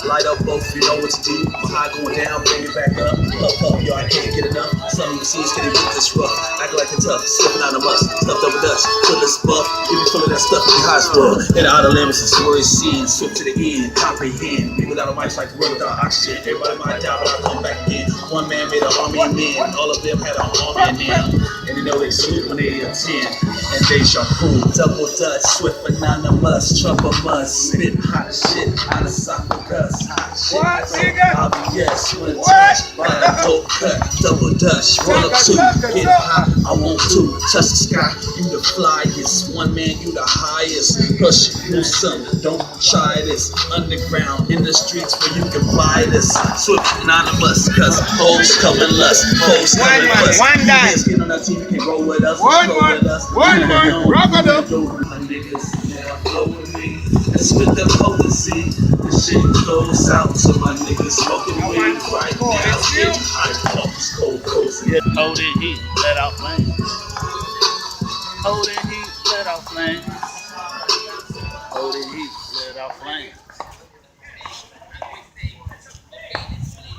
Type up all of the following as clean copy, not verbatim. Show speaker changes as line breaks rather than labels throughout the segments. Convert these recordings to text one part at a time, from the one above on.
Light up both, you know what to do. High going down, bring it back up. Up, yo, I can't get enough. Some of you see getting with this rough. Acting like a tough, slipping out of must. Stuffed over Dutch, full of buff. Give me full of that stuff in the high school. And out of limits, it's where it's seen. Swift to the end, comprehend. People without a mic like the world without oxygen. Everybody might die, but I come back again. One man made an army of men. All of them had an army in them. And they know they salute when they attend. And they shall prove. Double Dutch, swift, anonymous. Trouble must spit hot shit out of esophagus. Hot shit.
What, nigga?
I'll be yes, when touch. By a dope cut. Double Dutch, roll up two. Get hot, I want to. Touch the sky, you the flyest. One man, you the highest. Plus you do something, don't try this. Underground, in the streets where you can buy this. Swift, anonymous, cause hoes come and lust. Hoes come and lust.
One die.
Get on that TV, can roll with us.
One
roll
more.
with us.
One more. Rock it up.
My niggas now flow with me. That's with the potency. The shit goes out to my niggas smoking weed right now. Getting high pumps, cold coast. Yeah.
Hold it heat, let out flames. Hold it heat, let out flames. Hold it heat, let out flames.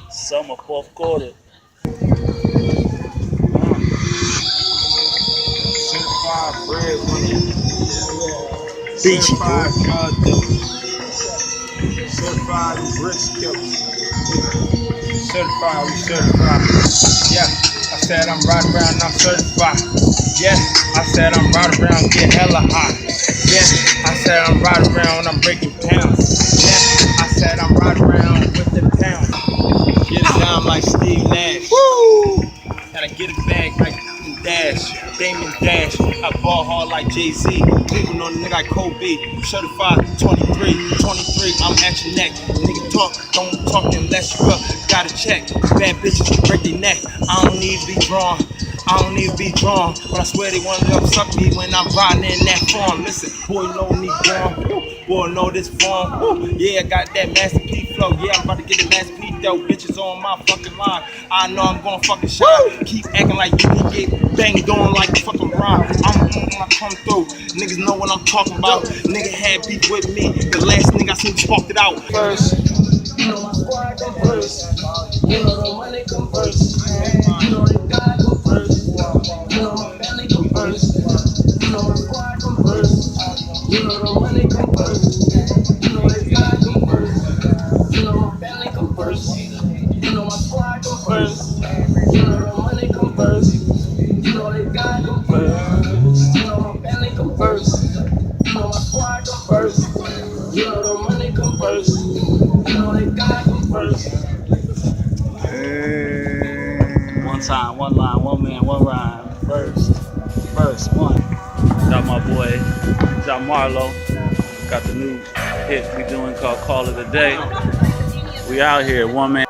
Summer fourth quarter.
Certified bread money.
Beachy,
Certified certified brisk killers. Certified, we certified. Yeah, I said I'm right around, I'm certified. Yeah, I said I'm right around, get hella high. Yeah, I said I'm right around, I'm breaking pounds. Yeah, I said I'm right around with the pound. Get it down like Steve Nash. Woo! Gotta get it back like Dash, Damon Dash. I ball hard like Jay-Z. People know the nigga like Kobe. Certified 23, I'm at your neck. Nigga talk, don't talk unless you up. Gotta check, bad bitches break their neck. I don't need to be drawn. But I swear they wanna come suck me when I'm riding in that farm. Listen, boy, know me born. Boy, know this form. Woo. Yeah, I got that Master P flow. Yeah, I'm about to get the Master P though. Bitches on my fucking line. I know I'm gonna fucking shine. Keep acting like you can get banged on like a fucking rhyme. I'm when I come through. Niggas know what I'm talking about. Nigga had beef with me. The last nigga I seen sparked it out. First.
You know my squad come first. You know the money come first. You know the God come first. You know my family come first. You know my squad come first. You know the money come first. You know the God come first. You know my family come first. You know my squad come first. You know the money come first. You know the God come first. You know my family come first. You know my squad come first. You know the money come first. You know they got come first.
One time, one line, one man, one rhyme. First one. Got my boy, John Marlowe. Got the new hit we doing called Call It a Day. We out here, one man.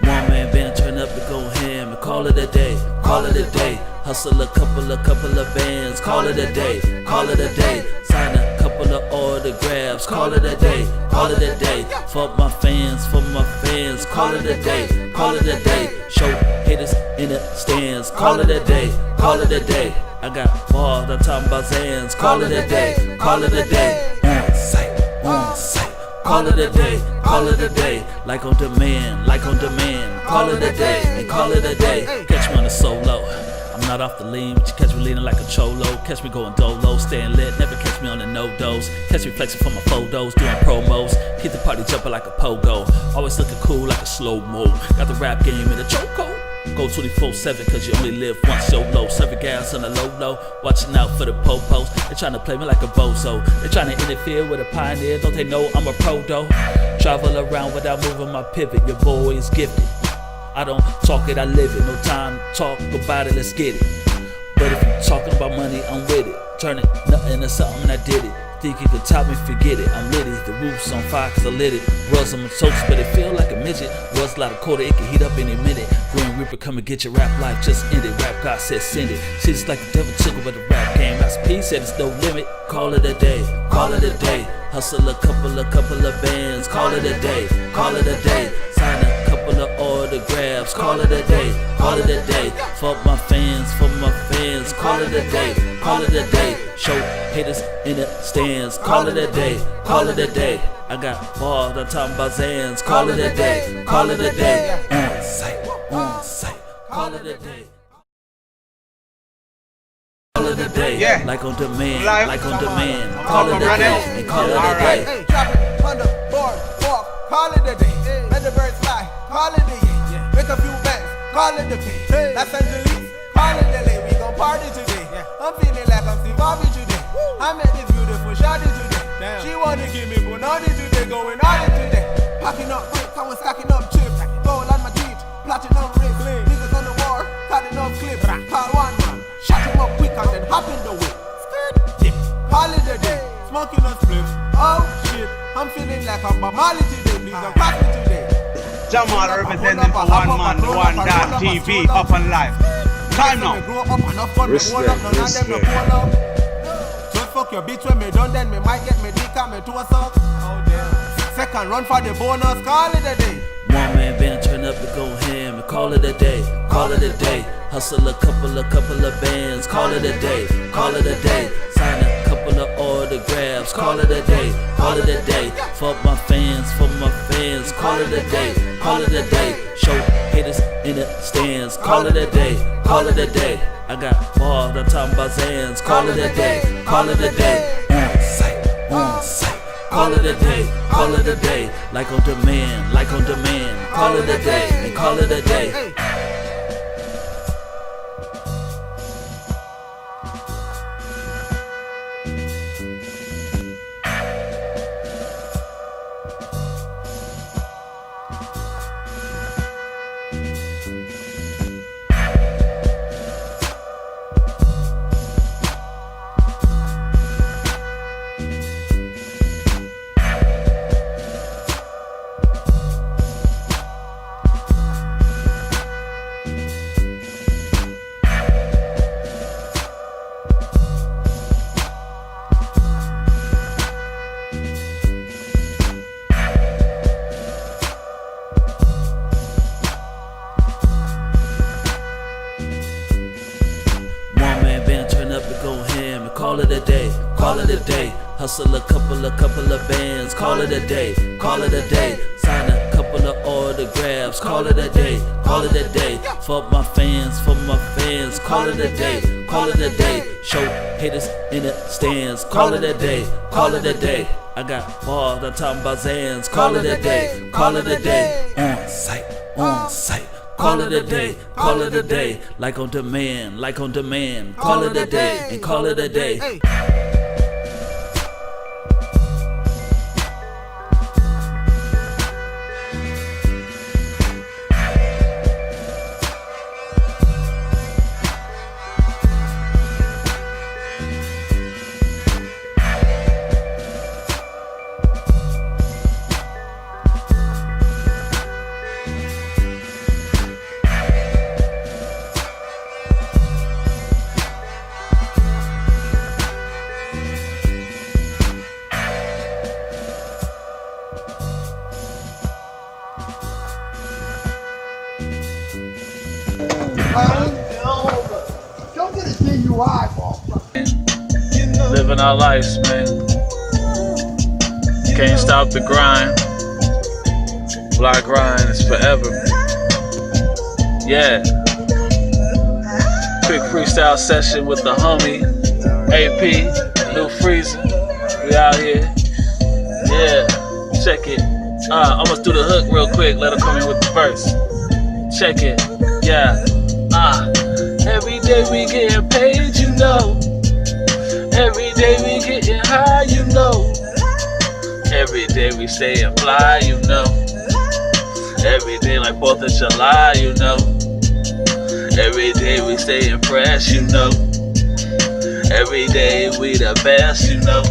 One man band turn up to go ham and call it a day, call it a day. Hustle a couple of bands, call it a day, call it a day. Sign a couple of autographs, call it a day, call it a day. For my fans, call it a day, call it a day. Show haters in the stands, call it a day, call it a day. I got bars, I'm talking about Zans, call it a day, call it a day. On sight. Call it a day, call it a day. Like on demand, call it a day, and call it a day. Catch me on the solo. I'm not off the lean, but you catch me leaning like a cholo. Catch me going dolo, staying lit, never catch me on the no-dos. Catch me flexing for my photos, doing promos. Keep the party jumping like a pogo. Always looking cool like a slow-mo. Got the rap game in a chokehold. Go 24/7 cause you only live once, YOLO. Serving gas on the low, watching out for the popos. They tryna play me like a bozo. They tryna interfere with a pioneer, don't they know I'm a pro though? Travel around without moving my pivot, your boy is gifted. I don't talk it, I live it. No time to talk about it, let's get it. But if you talking about money, I'm with it. Turn it nothing into something, I did it. Think you can top me, forget it. I'm lit it, the roof's on fire cause I lit it. Russ on my toast, but it feel like a midget. Russ like a quarter, it can heat up any minute. Green Reaper, come and get your rap life, just end it. Rap God said send it. Shit's like the devil took over the rap game. Master P said it's no limit. Call it a day, call it a day. Hustle a couple of bands, call it a day, call it a day. Sign a couple of orders. autographs. Call it a day, call it a day. Fuck my fans, call it a day, call it a day. Show haters in the stands, call it a day, call it a day. I got balls, I'm talking about Zans, call it a day, call it a day. On site, call it a day. Call it a day,
Yeah.
like on demand,
Live.
like on demand. Call it a
Run
day,
it.
and call it a
All right.
day.
Hey, drop it on the board, walk, call it a day. Let the birds fly, call it a day. Make a few bands, call it a pay. Los Angeles, call it a day. We gon' party today. I'm feeling like I'm Steve Harvey today. I met this beautiful shawty today. She wanna give me punani today, going on it today. Packing up bricks, I was stacking up chips. Gold on my teeth, platinum rings. Niggas on the war, cutting up clips. Call one man, shot him up quick and then hop in the whip. Dip, call it a day, smoking on spliff. Oh shit, I'm feeling like I'm Mali today. Please don't pass me today.
Jamal representing for one man, the one damn TV, up and live. Time now.
Respect. Just fuck your bitch when me done, then me might get me dick and me to a suck. Second run for the bonus, call it a day.
One man band turn up and go ham and call it a day, call it a day. Hustle a couple of bands, call it a day, call it a day. Sign a couple of autographs, call it a day, call it a day. Fuck my fans, call it a day, call it a day. Show haters in the stands, call it a day, call it a day. I got balls, I'm talking about Zans, call it a day, call it a day. On site, call it a day, call it a day. Like on demand, like on demand. Call it a day, and call it a day. Call it a day, call it a day. Hustle a couple of bands, call it a day, call it a day. Sign a couple of autographs, call it a day, call it a day. Fuck my fans, call it a day, call it a day. Show haters in the stands, call it a day, call it a day. I got balls, I'm talking about Zans, call it a day, call it a day. On site. Call it a day, call it a day. Like on demand, like on demand. Call it a day, and call it a day.
Don't get a DUI, motherfucker.
Living our lives, man. Can't stop the grind. Black grind is forever. Yeah. Quick freestyle session with the homie AP, New Freezer. We out here. Yeah. Check it. I'm gonna do the hook real quick. Let him come in with the verse. Check it. Yeah. Every day we getting paid, you know. Every day we getting high, you know. Every day we staying fly, you know. Every day like 4th of July, you know. Every day we staying fresh, you know. Every day we the best, you know.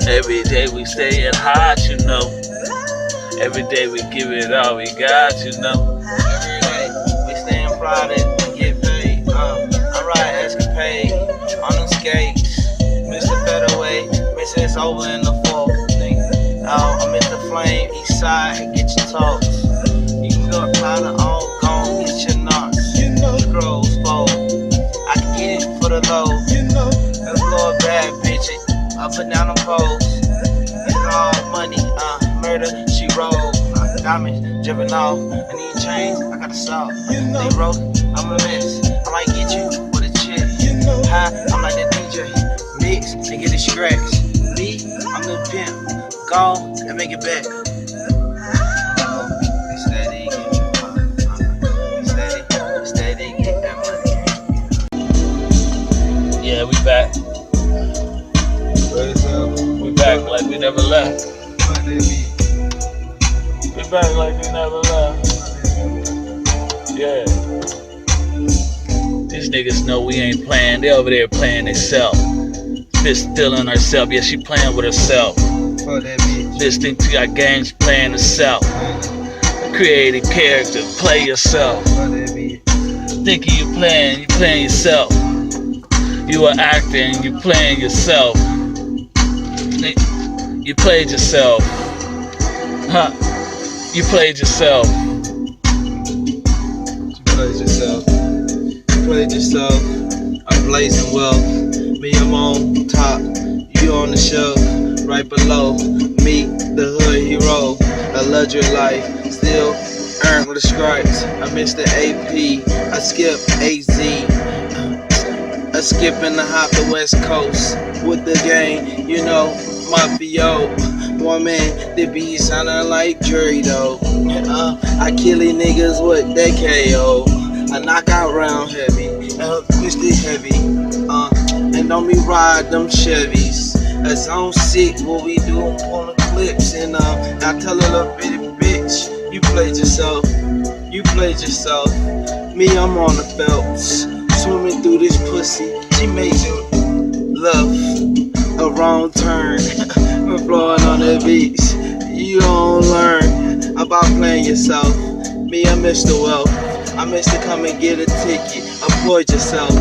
Every day we staying hot, you know. Every day we give it all we got, you know.
Every day we staying Friday and get paid. I ride escapade on them skates. Mr. Featherweight, missing it's over in the fork. I'm in the flame, east side, and get your talks. You can go attention. I put down them poles. It's all money, murder, she roll. Diamonds dripping off, I need chains, I got a saw. They roll, I'm a mess. I might get you with a chick. High, I'm like the DJ. Mix and get it scratched. Me, I'm the pimp. Go and make it back. Steady, steady, get that money.
Yeah, we back. We back like we never left. We back like we never left. Yeah. These niggas know we ain't playing. They over there playing themselves. Bitch feeling herself. Yeah, she playing with herself. Listening to our games, playing herself. Create a character, play yourself. Thinking you playing yourself. You an actor and you playing yourself. You played yourself. Huh? You played yourself.
You played yourself. You played yourself. I'm blazing wealth. Me, I'm on top. You on the shelf. Right below. Me, the hood hero. A luxury life. Still earned with the stripes. I missed the AP. I skip AZ. I skip and I hop the West Coast. With the gang, you know, mafio. One man, the beat sounding like Jury though. I kill these niggas with that KO. I knock out round heavy, twisted heavy. And don't me ride them Chevys. As I'm sick, what we do, I'm pulling clips. And I tell a little bitty bitch, you played yourself. You played yourself. Me, I'm on the Phelps. Swimming through this pussy. She made you love a wrong turn. We're blowing on the beach. You don't learn about playing yourself. Me, I miss the wealth. I miss to come and get a ticket. Applaud yourself.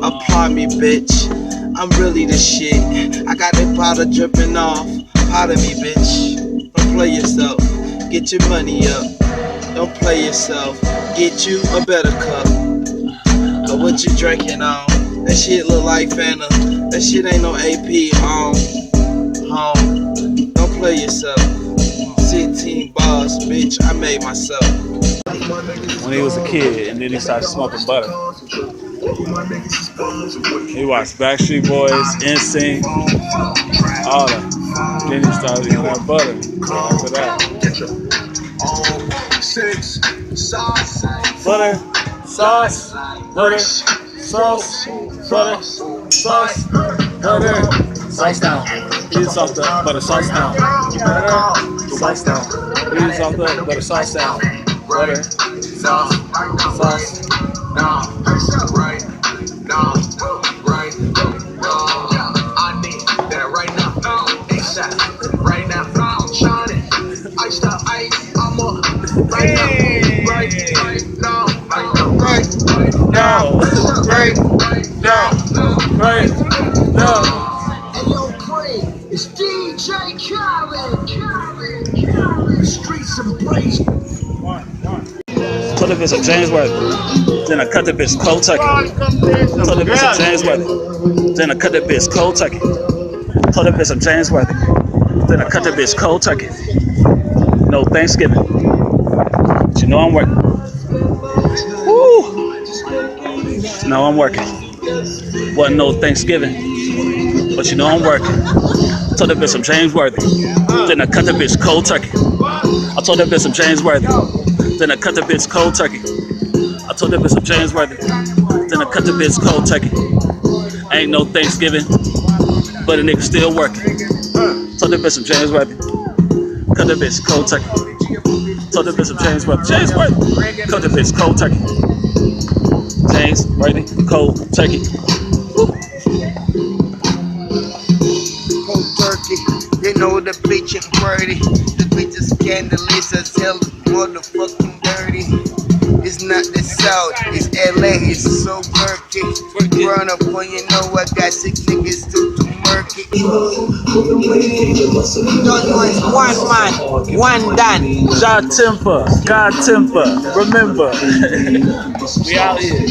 Applaud me, bitch. I'm really the shit. I got that powder dripping off. Powder me, bitch. Don't play yourself. Get your money up. Don't play yourself. Get you a better cup. But what you drinking on? That shit look like Fanta. That shit ain't no AP. Don't play yourself. 16 bars, bitch, I made myself.
When he was a kid and then he started smoking butter. He watched Backstreet Boys, NSYNC, all that. Then he started eating that butter. After that. Butter, sauce, butter, sauce, butter, sauce, butter, sauce down. Eat sauce down, butter, sauce down. Butter, sauce down. Eat sauce down, butter, sauce down. Butter, sauce, sauce.
Right now. I need that right now. ASAP. Right now. Shining. Ice to ice. I'm up. Right now. Right now. Right now. Right now.
Right now.
Hey, yo, Craig, it's DJ Khaled. The streets embrace.
Told the bitch I'm James Worthy. Then I cut the bitch cold turkey. Told the bitch I'm James Worthy. Then I cut the bitch cold turkey. Told the bitch I'm James Worthy. Then I cut the bitch cold turkey. No Thanksgiving. But you know I'm working. Woo! You know I'm working. Wasn't no Thanksgiving. But you know I'm working. Told the bitch I'm James Worthy. Then I cut the bitch cold turkey. I told that bitch I'm James Worthy. Then I cut the bitch cold turkey. I told that bitch I'm James Worthy. Then I cut the bitch cold turkey. Ain't no Thanksgiving, but a nigga still working. Told that bitch I'm James Worthy. Cut the bitch cold turkey. Told that bitch I'm James Worthy. James Worthy. Cut the bitch cold turkey. James Worthy. Cold turkey.
Cold turkey. You know the bitch is worthy. The bitch is scandalous as hell. Motherfucking dirty. It's not the South, it's LA, it's so murky. Run up on you know I got 6 niggas to murky.
Don't know it's one man, one done.
God temper, God temper. Remember, we out here.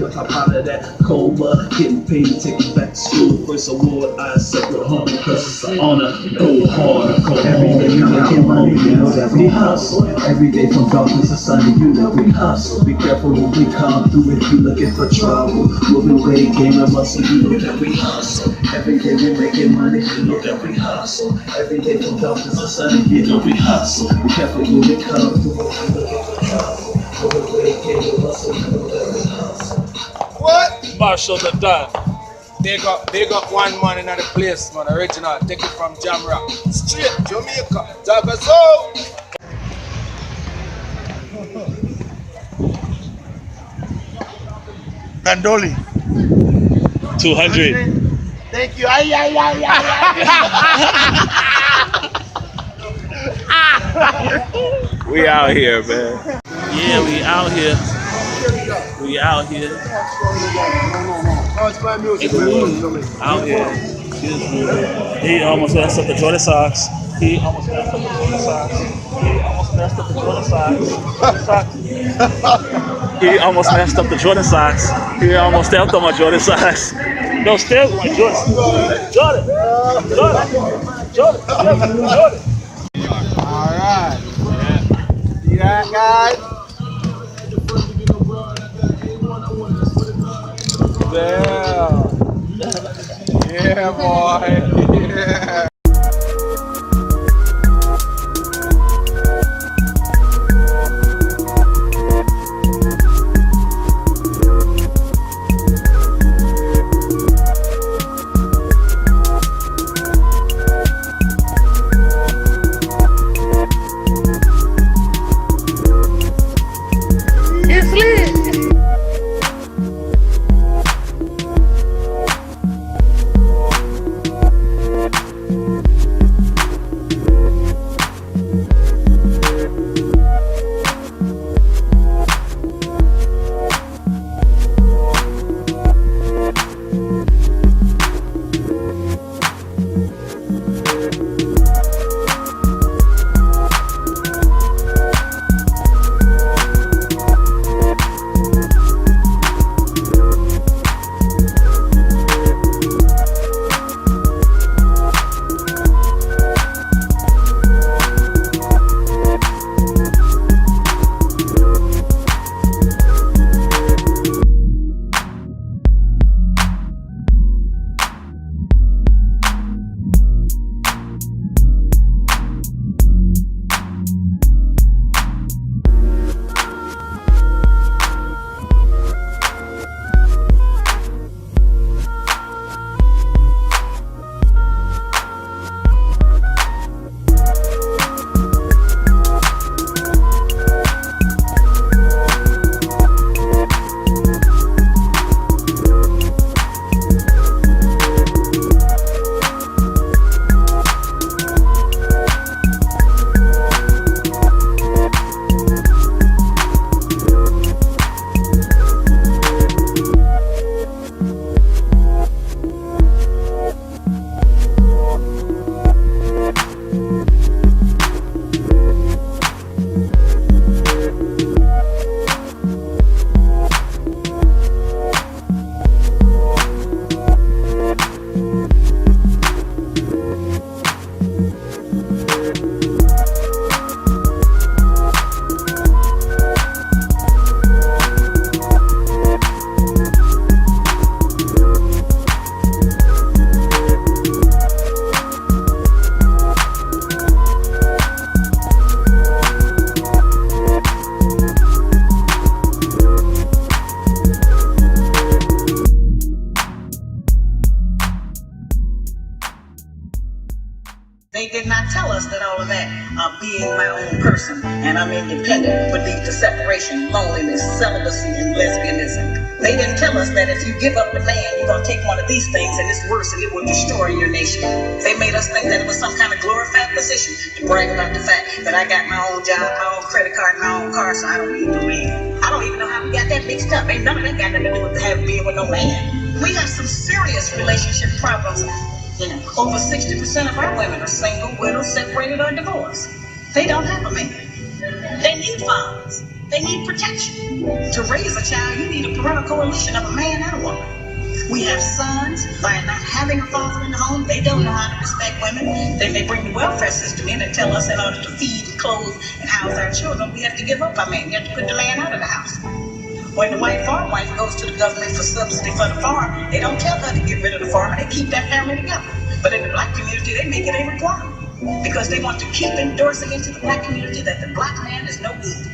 I'm out of that coma, getting paid to take you back to school. First award I accept with home because it's an honor. Go hard, go every day. We making money, you know that we hustle. Every day from darkness to sunny, you know we hustle. Be careful when we come through if you looking for trouble. Moving weight, game of muscle, you know that we hustle. Every day we making money, you know that we hustle. Every day from darkness to sunny, you know we hustle. Be careful when we come through if you looking for trouble. Moving weight, game of muscle, you know that we hustle.
What?
Marshall the Don.
They got one man in the place, man. Original. Take it from Jamrock. Straight Jamaica. Zagazo.
Gandoli.
200.
Thank you. Ay, ay, ay, ay,
We out here, man. Yeah, we out here. We out here. Out here. He almost messed up the Jordan socks. He almost messed up the Jordan socks. He almost messed up the Jordan socks. He almost messed up the Jordan socks. He almost stepped on my Jordan socks. No, step on my Jordan. Jordan. Jordan. Jordan. Jordan.
Alright. See that, guys? Yeah, boy. Yeah.
They did not tell us that all of that, being my own person and I'm independent, would lead to separation, loneliness, celibacy, and lesbianism. They didn't tell us that if you give up the man, you're going to take one of these things and it's worse and it will destroy your nation. They made us think that it was some kind of glorified position to brag about the fact that I got my own job, my own credit card, my own car, so I don't need no man. I don't even know how we got that mixed up. Ain't none of that got nothing to do with being with no man. We have some serious relationship problems You know, over 60% of our women are single, widows, separated, or divorced. They don't have a man. They need fathers. They need protection. To raise a child, you need a parental coalition of a man and a woman. We have sons, by not having a father in the home, they don't know how to respect women. Then they bring the welfare system in and tell us in order to feed, clothe, and house our children, we have to give up our man. You have to put the man out of the house. When the white farm wife goes to the government for subsidy for the farm, they don't tell her to get rid of the farm and they keep that family together. But in the black community, they make it a requirement because they want to keep endorsing into the black community that the black man is no good.